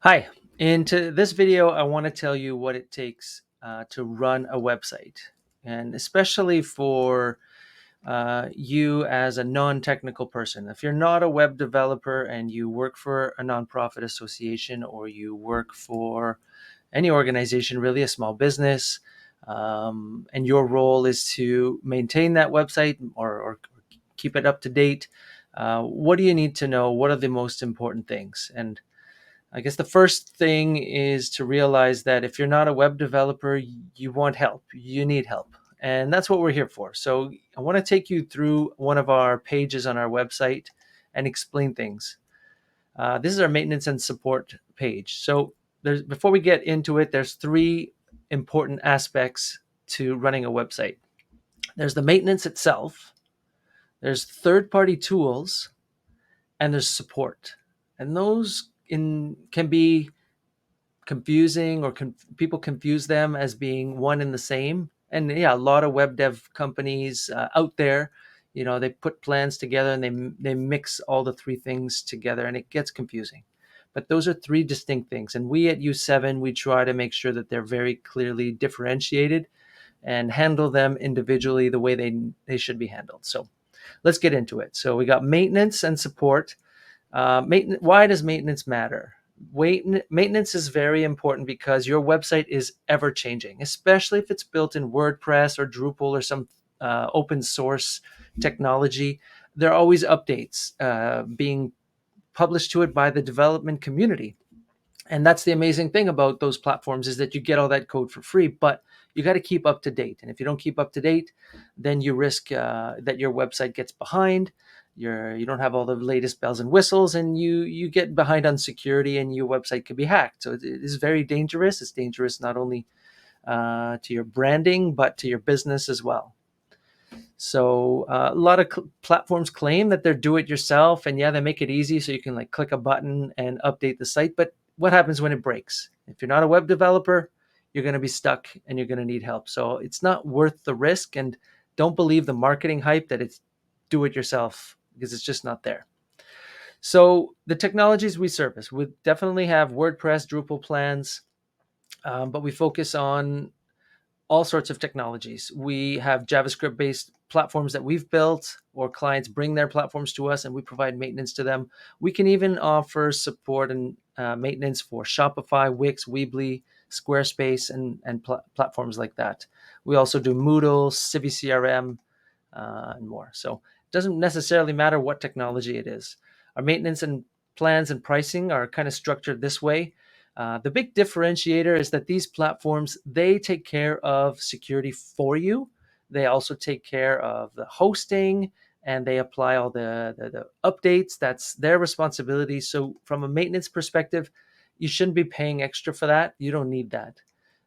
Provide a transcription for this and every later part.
Hi, into this video, I want to tell you what it takes to run a website, and especially for you as a non-technical person. If you're not a web developer and you work for a nonprofit association or you work for any organization, really a small business, and your role is to maintain that website or keep it up to date, what do you need to know? What are the most important things? And I guess the first thing is to realize that if you're not a web developer, you want help. You need help. And that's what we're here for. So I want to take you through one of our pages on our website and explain things. This is our maintenance and support page. So before we get into it, there's three important aspects to running a website. There's the maintenance itself, there's third-party tools, and there's support. And those can be confusing, or people confuse them as being one and the same. And yeah, a lot of web dev companies out there, they put plans together and they mix all the three things together, and it gets confusing. But those are three distinct things, and we at U7 we try to make sure that they're very clearly differentiated and handle them individually the way they should be handled. So let's get into it. So we got maintenance and support. Why does maintenance matter? Maintenance is very important because your website is ever changing, especially if it's built in WordPress or Drupal or some open source technology. There are always updates being published to it by the development community. And that's the amazing thing about those platforms, is that you get all that code for free, but you got to keep up to date. And if you don't keep up to date, then you risk that your website gets behind. You don't have all the latest bells and whistles, and you get behind on security, and your website could be hacked. So it is very dangerous. It's dangerous not only to your branding, but to your business as well. So a lot of platforms claim that they're do-it-yourself, and yeah, they make it easy so you can like click a button and update the site. But what happens when it breaks? If you're not a web developer, you're going to be stuck and you're going to need help. So it's not worth the risk, and don't believe the marketing hype that it's do-it-yourself, because it's just not there. So the technologies we service, we definitely have WordPress, Drupal plans, but we focus on all sorts of technologies. We have JavaScript based platforms that we've built, or clients bring their platforms to us and we provide maintenance to them. We can even offer support and maintenance for Shopify, Wix, Weebly, Squarespace, and platforms like that. We also do Moodle, Civi CRM, and more. So it doesn't necessarily matter what technology it is. Our maintenance and plans and pricing are kind of structured this way. The big differentiator is that these platforms, they take care of security for you. They also take care of the hosting, and they apply all the updates. That's their responsibility. So from a maintenance perspective, you shouldn't be paying extra for that. You don't need that.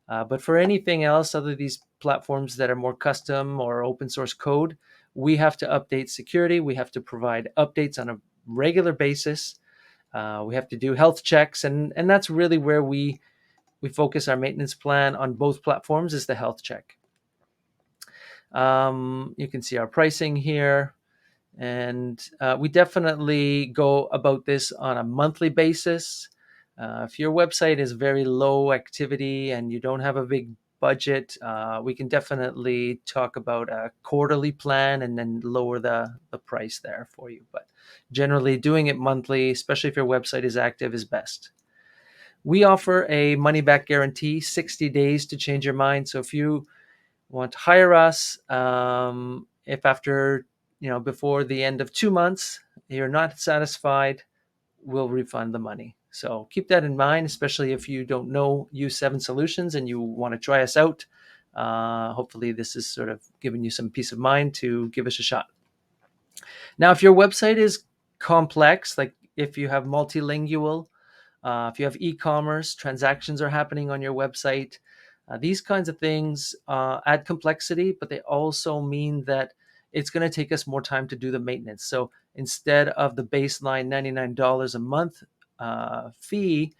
But for anything else, other these platforms that are more custom or open source code, we have to update security. We have to provide updates on a regular basis. We have to do health checks, and that's really where we focus our maintenance plan on both platforms, is the health check. You can see our pricing here, and we definitely go about this on a monthly basis. If your website is very low activity and you don't have a big budget, we can definitely talk about a quarterly plan and then lower the price there for you. But generally, doing it monthly, especially if your website is active, is best. We offer a money back guarantee, 60 days to change your mind. So if you want to hire us, if after, before the end of 2 months, you're not satisfied, we'll refund the money. So keep that in mind, especially if you don't know U7 Solutions and you want to try us out. Hopefully this is sort of giving you some peace of mind to give us a shot. Now, if your website is complex, like if you have multilingual, if you have e-commerce, transactions are happening on your website, these kinds of things add complexity, but they also mean that it's going to take us more time to do the maintenance. So instead of the baseline $99 a month fee,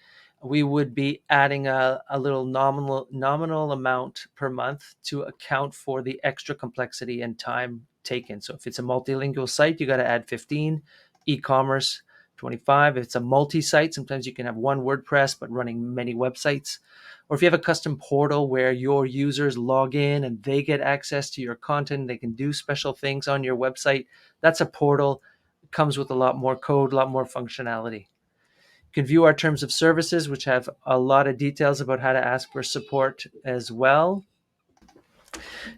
we would be adding a little nominal amount per month to account for the extra complexity and time taken. So if it's a multilingual site, you got to add 15, e-commerce $25. If it's a multi-site, sometimes you can have one WordPress but running many websites. Or if you have a custom portal where your users log in and they get access to your content, they can do special things on your website. That's a portal. It comes with a lot more code, a lot more functionality. You can view our terms of services, which have a lot of details about how to ask for support as well.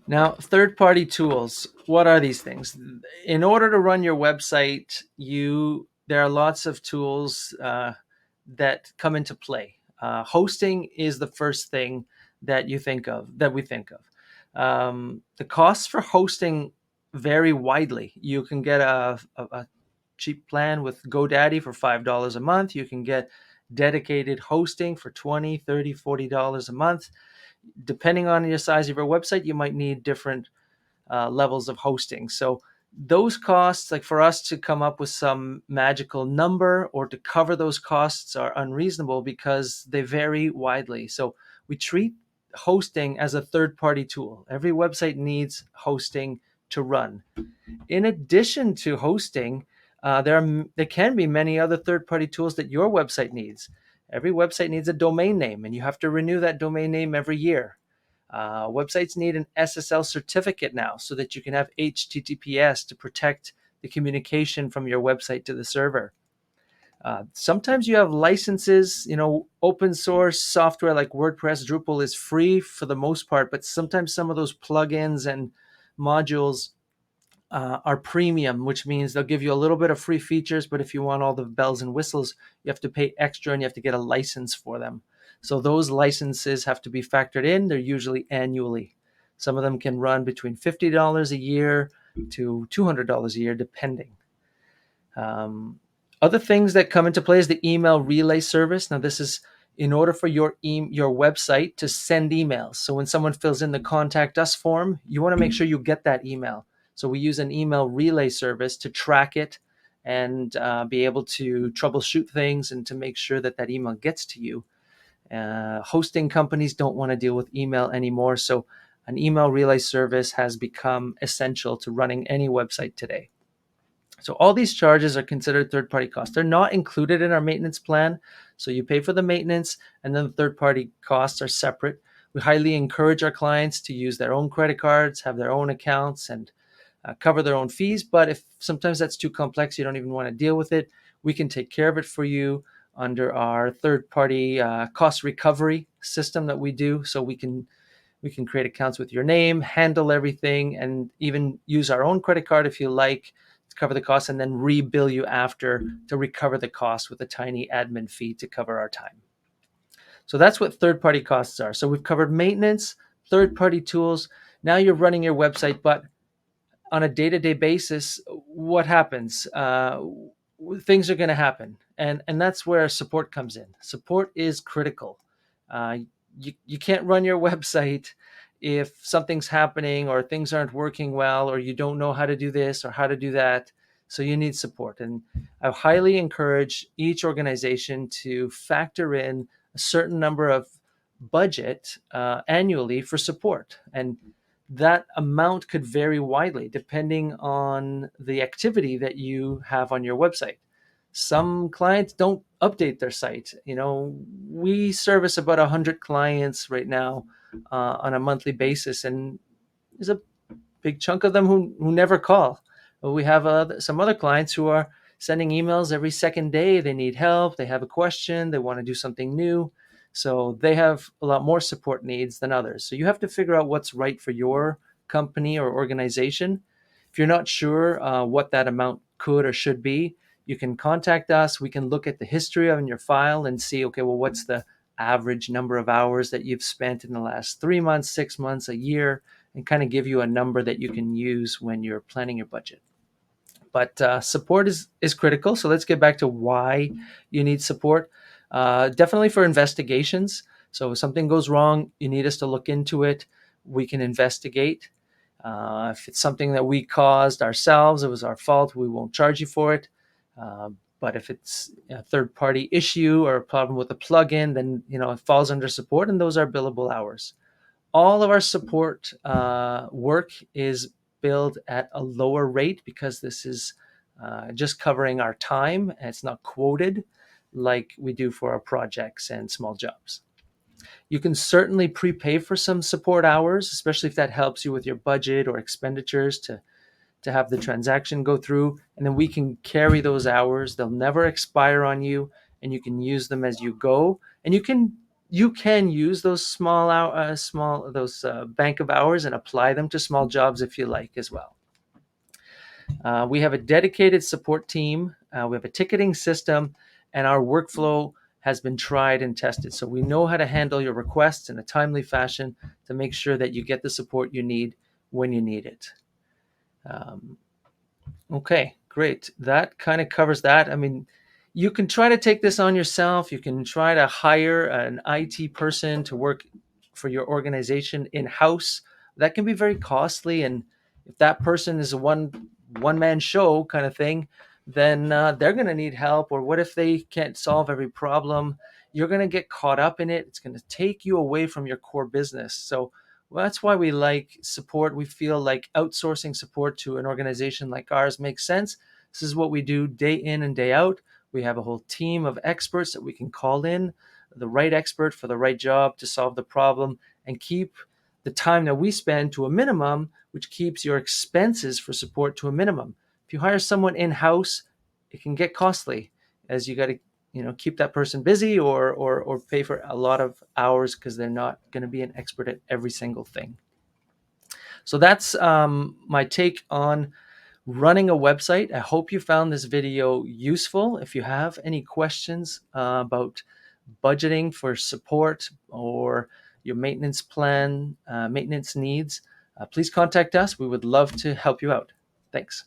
Now, third-party tools. What are these things? In order to run your website, there are lots of tools that come into play. Hosting is the first thing that we think of. The costs for hosting vary widely. You can get a cheap plan with GoDaddy for $5 a month. You can get dedicated hosting for $20, $30, $40 a month. Depending on the size of your website, you might need different levels of hosting. So those costs, like for us to come up with some magical number or to cover those costs, are unreasonable because they vary widely. So we treat hosting as a third-party tool. Every website needs hosting to run. In addition to hosting, there can be many other third-party tools that your website needs. Every website needs a domain name, and you have to renew that domain name every year. Websites need an SSL certificate now so that you can have HTTPS to protect the communication from your website to the server. Sometimes you have licenses, open source software like WordPress, Drupal is free for the most part, but sometimes some of those plugins and modules are premium, which means they'll give you a little bit of free features, but if you want all the bells and whistles, you have to pay extra and you have to get a license for them. So those licenses have to be factored in. They're usually annually. Some of them can run between $50 a year to $200 a year, depending. Other things that come into play is the email relay service. Now, this is in order for your website to send emails. So when someone fills in the contact us form, you want to make sure you get that email. So we use an email relay service to track it and be able to troubleshoot things and to make sure that email gets to you. Hosting companies don't want to deal with email anymore, so an email relay service has become essential to running any website today. So all these charges are considered third-party costs. They're not included in our maintenance plan, so you pay for the maintenance and then the third-party costs are separate. We highly encourage our clients to use their own credit cards, have their own accounts, and cover their own fees. But if sometimes that's too complex, you don't even want to deal with it, we can take care of it for you under our third-party cost recovery system that we do. So we can create accounts with your name, handle everything, and even use our own credit card if you like to cover the costs, and then re-bill you after to recover the cost with a tiny admin fee to cover our time. So that's what third-party costs are. So we've covered maintenance, third-party tools. Now you're running your website, but on a day-to-day basis, what happens? Things are going to happen, and that's where support comes in. Support is critical. You can't run your website if something's happening or things aren't working well or you don't know how to do this or how to do that. So you need support, and I highly encourage each organization to factor in a certain number of budget annually for support, and that amount could vary widely depending on the activity that you have on your website. Some clients don't update their site. We service about 100 clients right now on a monthly basis, and there's a big chunk of them who never call. We have some other clients who are sending emails every second day. They need help, they have a question, they want to do something new. So they have a lot more support needs than others. So you have to figure out what's right for your company or organization. If you're not sure what that amount could or should be, you can contact us. We can look at the history on your file and see, okay, well, what's the average number of hours that you've spent in the last 3 months, 6 months, a year, and kind of give you a number that you can use when you're planning your budget. But support is critical. So let's get back to why you need support. Definitely for investigations. So if something goes wrong, you need us to look into it. We can investigate. If it's something that we caused ourselves, it was our fault, we won't charge you for it. But if it's a third-party issue or a problem with a plugin, then it falls under support, and those are billable hours. All of our support work is billed at a lower rate because this is just covering our time, and it's not quoted like we do for our projects and small jobs. You can certainly prepay for some support hours, especially if that helps you with your budget or expenditures to have the transaction go through. And then we can carry those hours. They'll never expire on you, and you can use them as you go. And you can use those bank of hours and apply them to small jobs if you like as well. We have a dedicated support team. We have a ticketing system, and our workflow has been tried and tested. So we know how to handle your requests in a timely fashion to make sure that you get the support you need when you need it. Um, Okay, great. That kind of covers that. I mean, you can try to take this on yourself. You can try to hire an IT person to work for your organization in-house. That can be very costly, and if that person is a one man show kind of thing, then they're going to need help. Or what if they can't solve every problem? You're going to get caught up in it. It's going to take you away from your core business. So well, that's why we like support. We feel like outsourcing support to an organization like ours makes sense. This is what we do day in and day out. We have a whole team of experts that we can call in, the right expert for the right job to solve the problem and keep the time that we spend to a minimum, which keeps your expenses for support to a minimum. If you hire someone in-house, it can get costly as you got to keep that person busy or pay for a lot of hours because they're not going to be an expert at every single thing. So that's my take on running a website. I hope you found this video useful. If you have any questions about budgeting for support or your maintenance plan, maintenance needs, please contact us. We would love to help you out. Thanks.